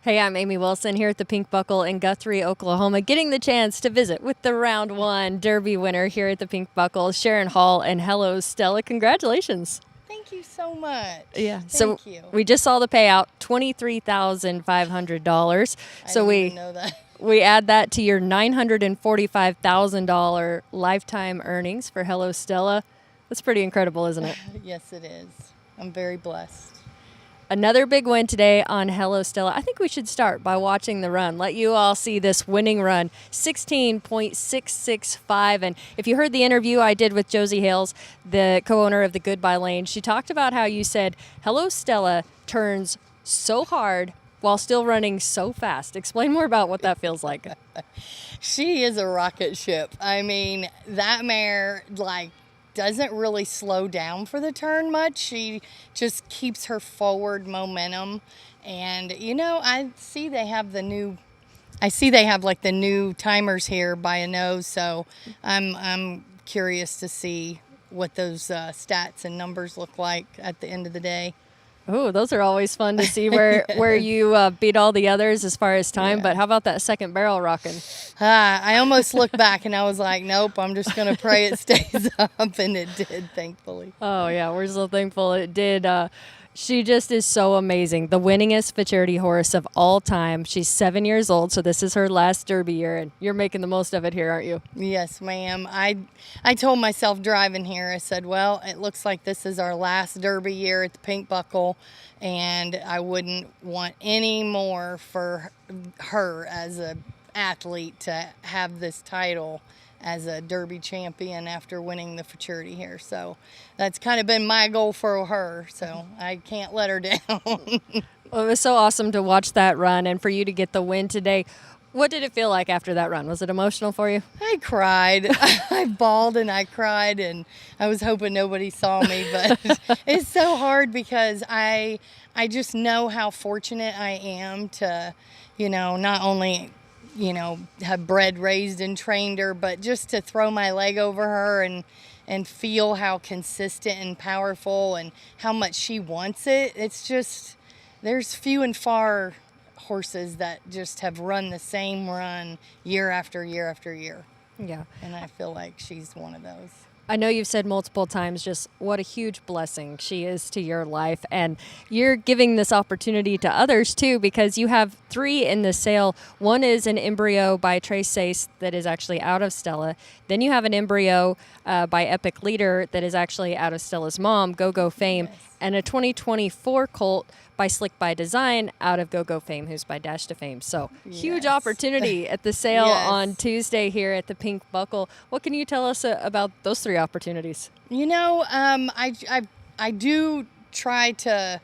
Hey, I'm Amy Wilson here at the Pink Buckle in Guthrie, Oklahoma, getting the chance to visit with the Round 1 Derby winner here at the Pink Buckle, Sharin Hall and Hello Stella. Congratulations. Thank you so much. Yeah. Thank you. We just saw the payout, $23,500. I didn't even know that. We add that to your $945,000 lifetime earnings for Hello Stella. That's pretty incredible, isn't it? Yes, it is. I'm very blessed. Another big win today on Hello Stella. I think we should start by watching the run. Let you all see this winning run, 16.665. And if you heard the interview I did with Josie Hales, the co-owner of the Goodbye Lane, she talked about how you said Hello Stella turns so hard while still running so fast. Explain more about what that feels like. She is a rocket ship. I mean, that mare, doesn't really slow down for the turn much. She just keeps her forward momentum. And I see they have the new timers here by a nose, so I'm curious to see what those stats and numbers look like at the end of the day. Oh, those are always fun to see where you beat all the others as far as time. Yeah. But how about that second barrel rocking? I almost looked back and I was like, nope, I'm just going to pray it stays up. And it did, thankfully. Oh, yeah, we're so thankful it did. She just is so amazing. The winningest futurity horse of all time. She's 7 years old, so this is her last Derby year, and you're making the most of it here, aren't you? Yes, ma'am. I told myself driving here, I said, well, it looks like this is our last Derby year at the Pink Buckle, and I wouldn't want any more for her as an athlete to have this title as a Derby champion after winning the futurity here. So that's kind of been my goal for her, so I can't let her down. Well, it was so awesome to watch that run and for you to get the win today. What did it feel like after that run? Was it emotional for you? I cried. I bawled and I cried, and I was hoping nobody saw me, but it's so hard because I just know how fortunate I am to, not only have bred, raised, and trained her, but just to throw my leg over her and feel how consistent and powerful and how much she wants it. It's just, there's few and far horses that just have run the same run year after year after year. Yeah. And I feel like she's one of those. I know you've said multiple times just what a huge blessing she is to your life, and you're giving this opportunity to others too, because you have 3 in the sale. One is an embryo by Trace Sace that is actually out of Stella. Then you have an embryo by Epic Leader that is actually out of Stella's mom, Go Fame, yes. And a 2024 colt by Slick by Design out of Go Fame, who's by Dash to Fame. So huge opportunity at the sale on Tuesday here at the Pink Buckle. What can you tell us about those 3 opportunities? I do try to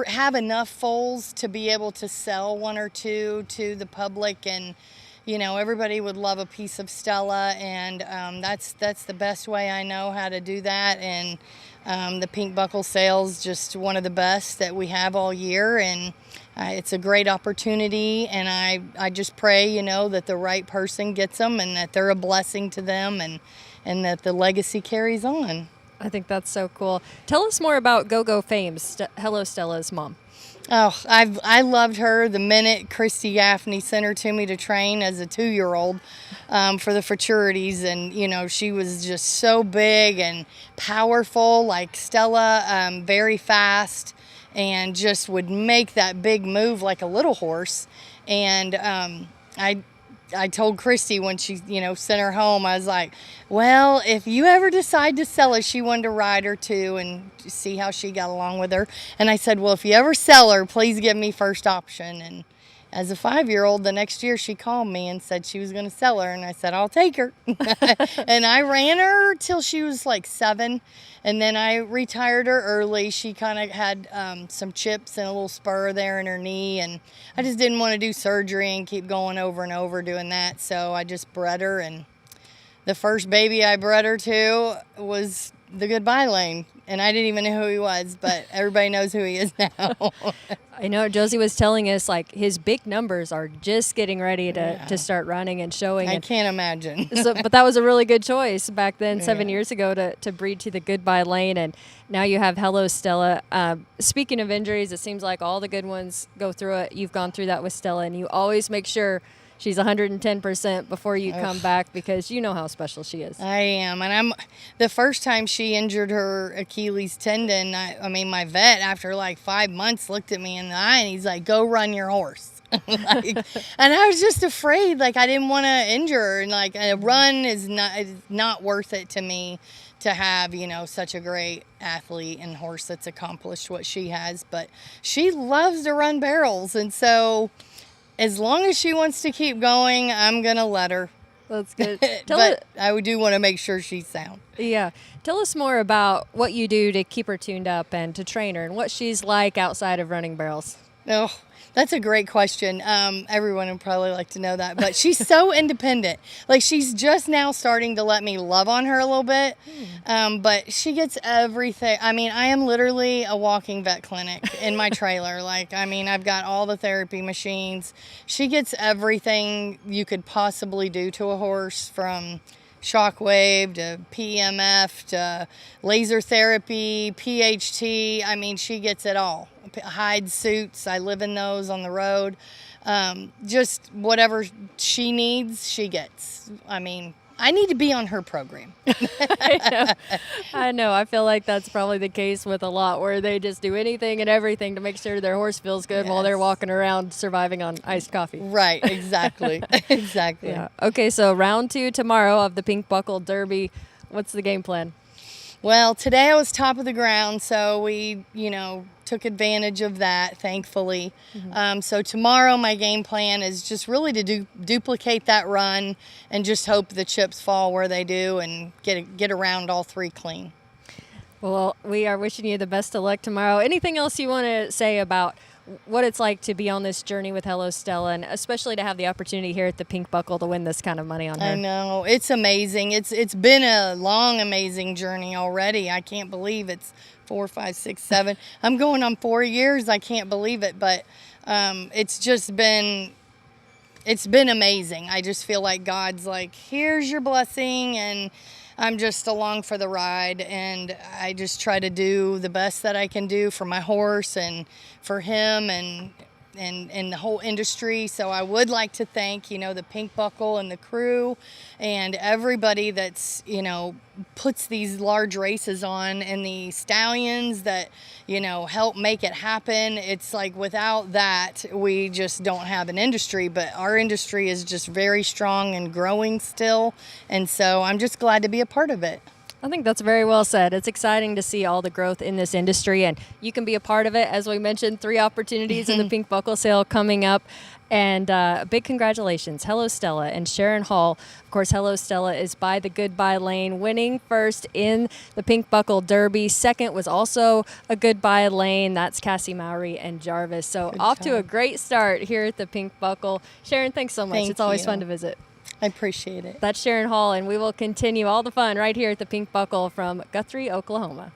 have enough foals to be able to sell 1 or 2 to the public, and everybody would love a piece of Stella, and that's the best way I know how to do that. And the Pink Buckle sale's just one of the best that we have all year, and it's a great opportunity, and I just pray, that the right person gets them and that they're a blessing to them, and that the legacy carries on. I think that's so cool. Tell us more about Go Fame, Hello Stella's mom. Oh, I loved her the minute Christy Gaffney sent her to me to train as a 2-year-old for the futurities, and she was just so big and powerful, like Stella, very fast, and just would make that big move like a little horse. And I told Christy when she, sent her home, I was like, well, if you ever decide to sell her, she wanted to ride her too and see how she got along with her. And I said, well, if you ever sell her, please give me first option. And as a 5-year-old, the next year she called me and said she was going to sell her. And I said, I'll take her. And I ran her till she was like 7. And then I retired her early. She kind of had some chips and a little spur there in her knee. And I just didn't want to do surgery and keep going over and over doing that. So I just bred her. And the first baby I bred her to was the goodbye lane, and I didn't even know who he was, but everybody knows who he is now. I know Josie was telling us like his big numbers are just getting ready to start running and showing. I can't imagine. But that was a really good choice back then, 7 years ago, to breed to the goodbye lane. And now you have Hello Stella. Speaking of injuries, it seems like all the good ones go through it. You've gone through that with Stella, and you always make sure she's 110% before you come back, because you know how special she is. I am. And the first time she injured her Achilles tendon, I mean, my vet, after like 5 months, looked at me in the eye and he's like, go run your horse. And I was just afraid, like I didn't want to injure her. And like a run is not worth it to me to have, such a great athlete and horse that's accomplished what she has. But she loves to run barrels. And so as long as she wants to keep going, I'm going to let her. That's good. But I do want to make sure she's sound. Yeah. Tell us more about what you do to keep her tuned up and to train her, and what she's like outside of running barrels. Oh, that's a great question. Everyone would probably like to know that. But she's so independent. Like, she's just now starting to let me love on her a little bit. But she gets everything. I mean, I am literally a walking vet clinic in my trailer. Like, I mean, I've got all the therapy machines. She gets everything you could possibly do to a horse, from shockwave to PEMF to laser therapy, PHT. I mean, she gets it all. Hide suits, I live in those on the road. Just whatever she needs, she gets. I mean, I need to be on her program. I know. I feel like that's probably the case with a lot, where they just do anything and everything to make sure their horse feels good while they're walking around surviving on iced coffee. Right, exactly. Exactly. Yeah. Okay, so round 2 tomorrow of the Pink Buckle Derby. What's the game plan? Well, today I was top of the ground, so we, took advantage of that, thankfully. So tomorrow my game plan is just really to duplicate that run and just hope the chips fall where they do and get around all 3 clean. Well, we are wishing you the best of luck tomorrow. Anything else you want to say about what it's like to be on this journey with Hello Stella, and especially to have the opportunity here at the Pink Buckle to win this kind of money on her? I know. It's amazing. It's been a long, amazing journey already. I can't believe it's 4, 5, 6, 7. I'm going on 4 years. I can't believe it, but it's been amazing. I just feel like God's like, here's your blessing, and I'm just along for the ride, and I just try to do the best that I can do for my horse and for him and the whole industry. So I would like to thank, the Pink Buckle and the crew and everybody that's, puts these large races on, and the stallions that, help make it happen. It's like, without that, we just don't have an industry, but our industry is just very strong and growing still. And so I'm just glad to be a part of it. I think that's very well said. It's exciting to see all the growth in this industry, and you can be a part of it. As we mentioned, 3 opportunities in the Pink Buckle sale coming up. And big congratulations, Hello Stella and Sharin Hall. Of course, Hello Stella is by the goodbye lane, winning first in the Pink Buckle Derby. Second was also a goodbye lane. That's Cassie Mowry and Jarvis. So off to a great start here at the Pink Buckle. Sharin, thanks so much. It's always fun to visit. I appreciate it. That's Sharin Hall, and we will continue all the fun right here at the Pink Buckle from Guthrie, Oklahoma.